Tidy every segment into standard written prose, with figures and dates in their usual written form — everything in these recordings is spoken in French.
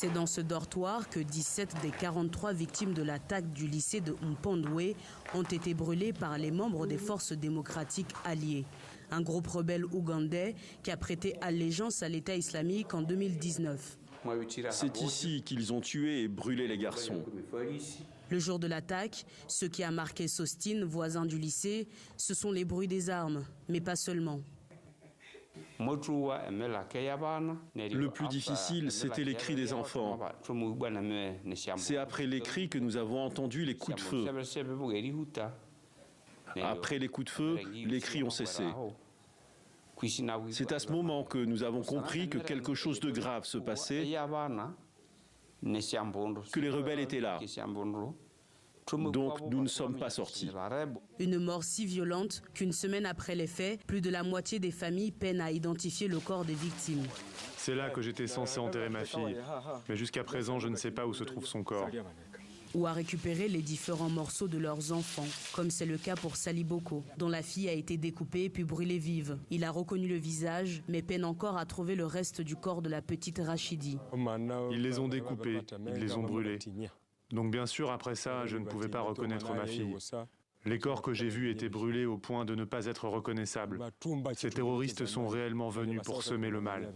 C'est dans ce dortoir que 17 des 43 victimes de l'attaque du lycée de Mpondwe ont été brûlées par les membres des forces démocratiques alliées. Un groupe rebelle ougandais qui a prêté allégeance à l'État islamique en 2019. C'est ici qu'ils ont tué et brûlé les garçons. Le jour de l'attaque, ce qui a marqué Sostine, voisin du lycée, ce sont les bruits des armes, mais pas seulement. Le plus difficile, c'était les cris des enfants. C'est après les cris que nous avons entendu les coups de feu. Après les coups de feu, les cris ont cessé. C'est à ce moment que nous avons compris que quelque chose de grave se passait, que les rebelles étaient là. Donc nous ne sommes pas sortis. Une mort si violente qu'une semaine après les faits, plus de la moitié des familles peinent à identifier le corps des victimes. C'est là que j'étais censé enterrer ma fille. Mais jusqu'à présent, je ne sais pas où se trouve son corps. Ou à récupérer les différents morceaux de leurs enfants, comme c'est le cas pour Saliboko, dont la fille a été découpée puis brûlée vive. Il a reconnu le visage, mais peine encore à trouver le reste du corps de la petite Rachidi. Ils les ont découpés, ils les ont brûlés. Donc bien sûr, après ça, je ne pouvais pas reconnaître ma fille. Les corps que j'ai vus étaient brûlés au point de ne pas être reconnaissables. Ces terroristes sont réellement venus pour semer le mal.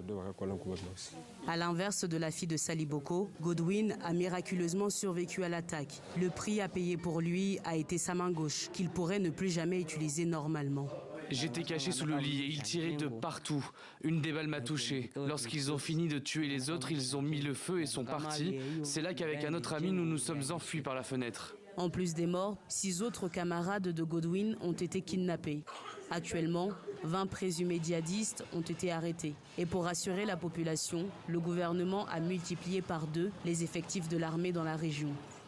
À l'inverse de la fille de Saliboko, Godwin a miraculeusement survécu à l'attaque. Le prix à payer pour lui a été sa main gauche, qu'il pourrait ne plus jamais utiliser normalement. J'étais caché sous le lit et ils tiraient de partout. Une des balles m'a touché. Lorsqu'ils ont fini de tuer les autres, ils ont mis le feu et sont partis. C'est là qu'avec un autre ami, nous nous sommes enfuis par la fenêtre. En plus des morts, 6 autres camarades de Godwin ont été kidnappés. Actuellement, 20 présumés djihadistes ont été arrêtés. Et pour rassurer la population, le gouvernement a multiplié par 2 les effectifs de l'armée dans la région.